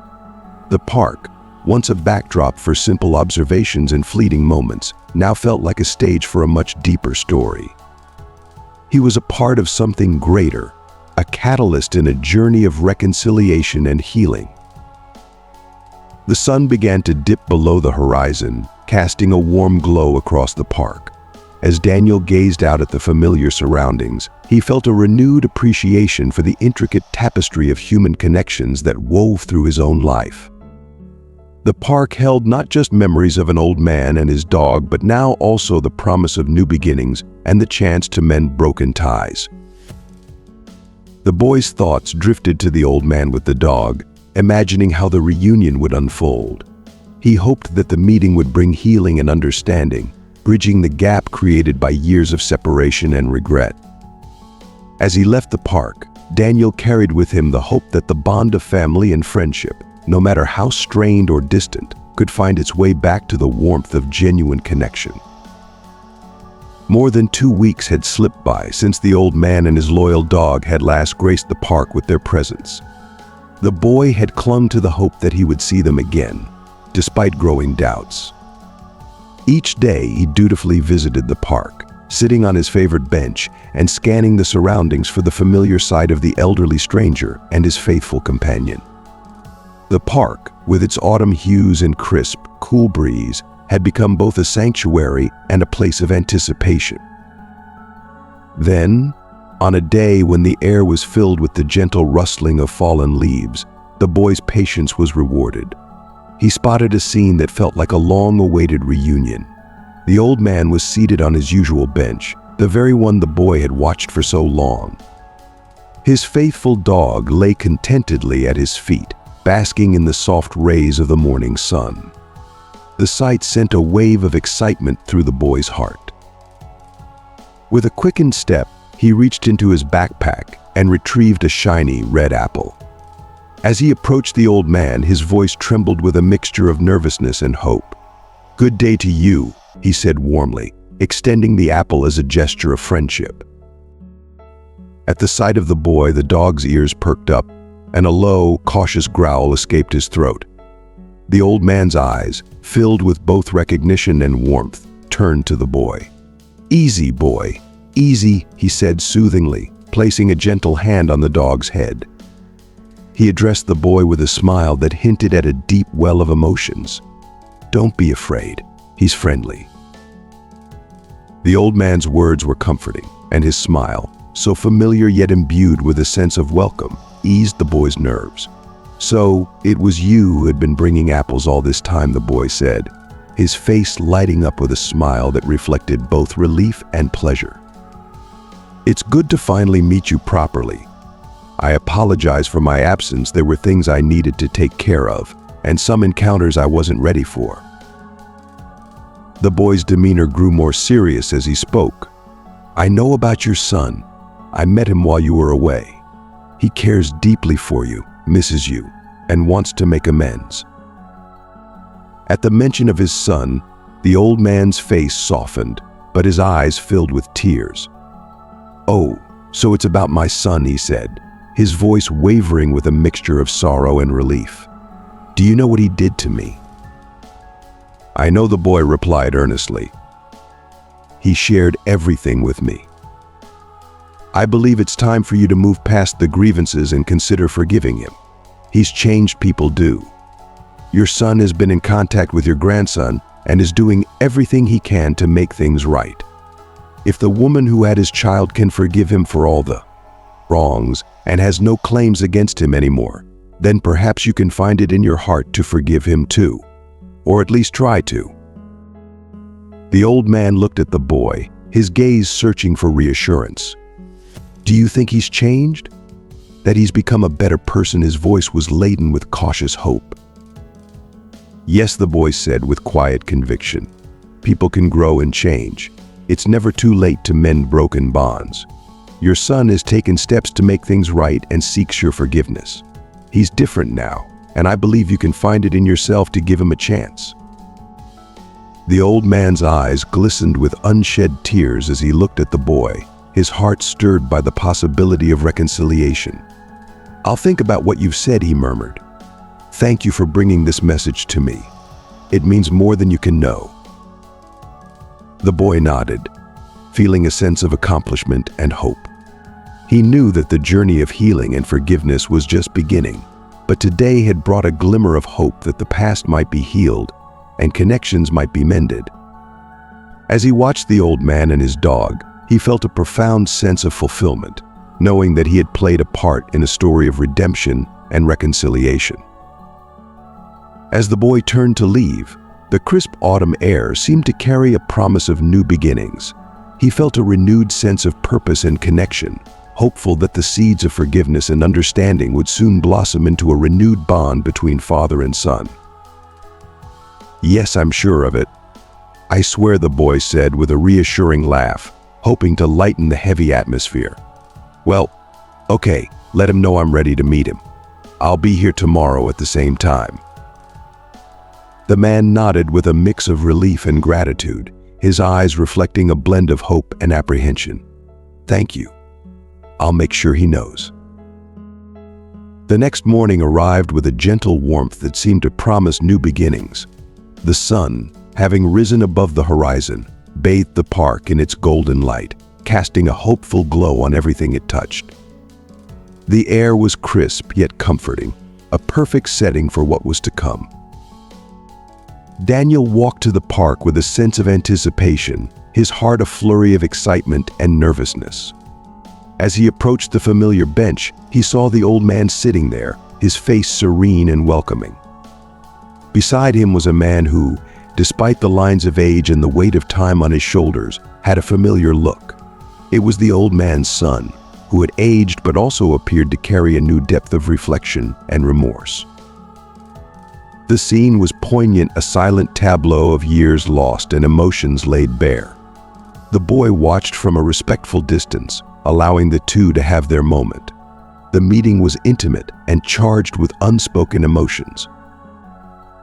The park, once a backdrop for simple observations and fleeting moments, now felt like a stage for a much deeper story. He was a part of something greater, a catalyst in a journey of reconciliation and healing. The sun began to dip below the horizon, casting a warm glow across the park. As Daniel gazed out at the familiar surroundings, he felt a renewed appreciation for the intricate tapestry of human connections that wove through his own life. The park held not just memories of an old man and his dog, but now also the promise of new beginnings and the chance to mend broken ties. The boy's thoughts drifted to the old man with the dog, imagining how the reunion would unfold. He hoped that the meeting would bring healing and understanding, bridging the gap created by years of separation and regret. As he left the park, Daniel carried with him the hope that the bond of family and friendship, no matter how strained or distant, could find its way back to the warmth of genuine connection. More than 2 weeks had slipped by since the old man and his loyal dog had last graced the park with their presence. The boy had clung to the hope that he would see them again, despite growing doubts. Each day he dutifully visited the park, sitting on his favorite bench and scanning the surroundings for the familiar sight of the elderly stranger and his faithful companion. The park, with its autumn hues and crisp, cool breeze, had become both a sanctuary and a place of anticipation. Then, on a day when the air was filled with the gentle rustling of fallen leaves, the boy's patience was rewarded. He spotted a scene that felt like a long-awaited reunion. The old man was seated on his usual bench, the very one the boy had watched for so long. His faithful dog lay contentedly at his feet, basking in the soft rays of the morning sun. The sight sent a wave of excitement through the boy's heart. With a quickened step, he reached into his backpack and retrieved a shiny red apple. As he approached the old man, his voice trembled with a mixture of nervousness and hope. "Good day to you," he said warmly, extending the apple as a gesture of friendship. At the sight of the boy, the dog's ears perked up, and a low, cautious growl escaped his throat. The old man's eyes, filled with both recognition and warmth, turned to the boy. "Easy, boy, easy," he said soothingly, placing a gentle hand on the dog's head. He addressed the boy with a smile that hinted at a deep well of emotions. "Don't be afraid. He's friendly." The old man's words were comforting, and his smile, so familiar yet imbued with a sense of welcome, eased the boy's nerves. "So, it was you who had been bringing apples all this time," the boy said, his face lighting up with a smile that reflected both relief and pleasure. "It's good to finally meet you properly. I apologize for my absence. There were things I needed to take care of, and some encounters I wasn't ready for." The boy's demeanor grew more serious as he spoke. "I know about your son. I met him while you were away. He cares deeply for you, misses you, and wants to make amends." At the mention of his son, the old man's face softened, but his eyes filled with tears. "Oh, so it's about my son," he said, his voice wavering with a mixture of sorrow and relief. "Do you know what he did to me?" "I know," the boy replied earnestly. "He shared everything with me. I believe it's time for you to move past the grievances and consider forgiving him. He's changed, people do. Your son has been in contact with your grandson and is doing everything he can to make things right. If the woman who had his child can forgive him for all the wrongs and has no claims against him anymore, then perhaps you can find it in your heart to forgive him too, or at least try to." The old man looked at the boy, his gaze searching for reassurance. "Do you think he's changed? That he's become a better person?" His voice was laden with cautious hope. "Yes," the boy said with quiet conviction. "People can grow and change. It's never too late to mend broken bonds. Your son has taken steps to make things right and seeks your forgiveness. He's different now, and I believe you can find it in yourself to give him a chance." The old man's eyes glistened with unshed tears as he looked at the boy, his heart stirred by the possibility of reconciliation. "I'll think about what you've said," he murmured. "Thank you for bringing this message to me. It means more than you can know." The boy nodded, feeling a sense of accomplishment and hope. He knew that the journey of healing and forgiveness was just beginning, but today had brought a glimmer of hope that the past might be healed and connections might be mended. As he watched the old man and his dog, he felt a profound sense of fulfillment, knowing that he had played a part in a story of redemption and reconciliation. As the boy turned to leave, the crisp autumn air seemed to carry a promise of new beginnings. He felt a renewed sense of purpose and connection, hopeful that the seeds of forgiveness and understanding would soon blossom into a renewed bond between father and son. "Yes, I'm sure of it. I swear," the boy said with a reassuring laugh, hoping to lighten the heavy atmosphere. "Well, okay, let him know I'm ready to meet him. I'll be here tomorrow at the same time." The man nodded with a mix of relief and gratitude, his eyes reflecting a blend of hope and apprehension. "Thank you. I'll make sure he knows." The next morning arrived with a gentle warmth that seemed to promise new beginnings. The sun, having risen above the horizon, bathed the park in its golden light, casting a hopeful glow on everything it touched. The air was crisp yet comforting, a perfect setting for what was to come. Daniel walked to the park with a sense of anticipation, his heart a flurry of excitement and nervousness. As he approached the familiar bench, he saw the old man sitting there, his face serene and welcoming. Beside him was a man who, despite the lines of age and the weight of time on his shoulders, had a familiar look. It was the old man's son, who had aged but also appeared to carry a new depth of reflection and remorse. The scene was poignant, a silent tableau of years lost and emotions laid bare. The boy watched from a respectful distance, allowing the two to have their moment. The meeting was intimate and charged with unspoken emotions.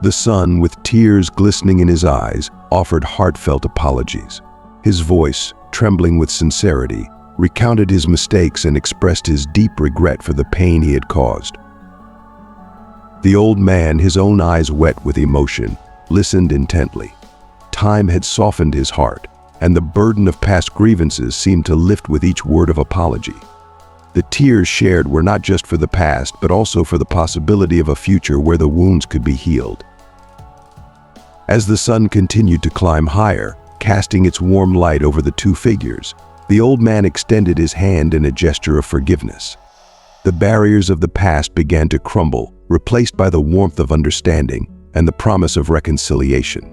The son, with tears glistening in his eyes, offered heartfelt apologies. His voice, trembling with sincerity, recounted his mistakes and expressed his deep regret for the pain he had caused. The old man, his own eyes wet with emotion, listened intently. Time had softened his heart, and the burden of past grievances seemed to lift with each word of apology. The tears shared were not just for the past, but also for the possibility of a future where the wounds could be healed. As the sun continued to climb higher, casting its warm light over the two figures, the old man extended his hand in a gesture of forgiveness. The barriers of the past began to crumble, replaced by the warmth of understanding and the promise of reconciliation.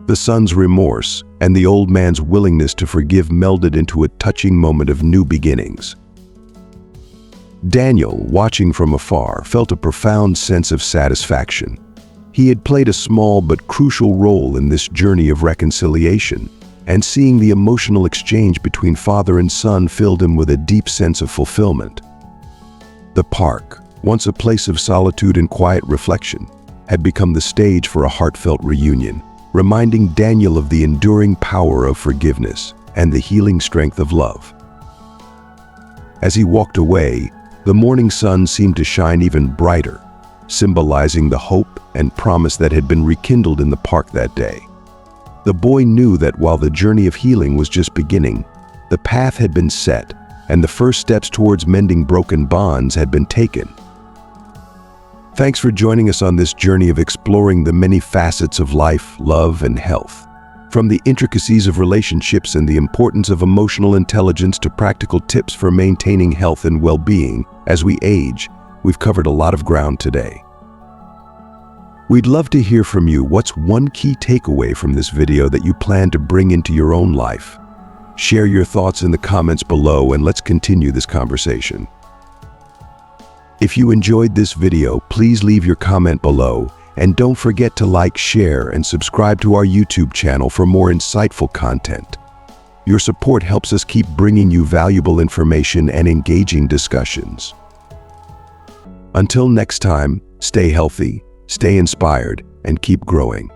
The son's remorse and the old man's willingness to forgive melded into a touching moment of new beginnings. Daniel, watching from afar, felt a profound sense of satisfaction. He had played a small but crucial role in this journey of reconciliation, and seeing the emotional exchange between father and son filled him with a deep sense of fulfillment. The park, once a place of solitude and quiet reflection, had become the stage for a heartfelt reunion, reminding Daniel of the enduring power of forgiveness and the healing strength of love. As he walked away, the morning sun seemed to shine even brighter, symbolizing the hope and promise that had been rekindled in the park that day. The boy knew that while the journey of healing was just beginning, the path had been set, and the first steps towards mending broken bonds had been taken. Thanks for joining us on this journey of exploring the many facets of life, love, and health. From the intricacies of relationships and the importance of emotional intelligence to practical tips for maintaining health and well-being as we age, we've covered a lot of ground today. We'd love to hear from you. What's one key takeaway from this video that you plan to bring into your own life? Share your thoughts in the comments below and let's continue this conversation. If you enjoyed this video, please leave your comment below and don't forget to like, share, and subscribe to our YouTube channel for more insightful content. Your support helps us keep bringing you valuable information and engaging discussions. Until next time, stay healthy, stay inspired, and keep growing.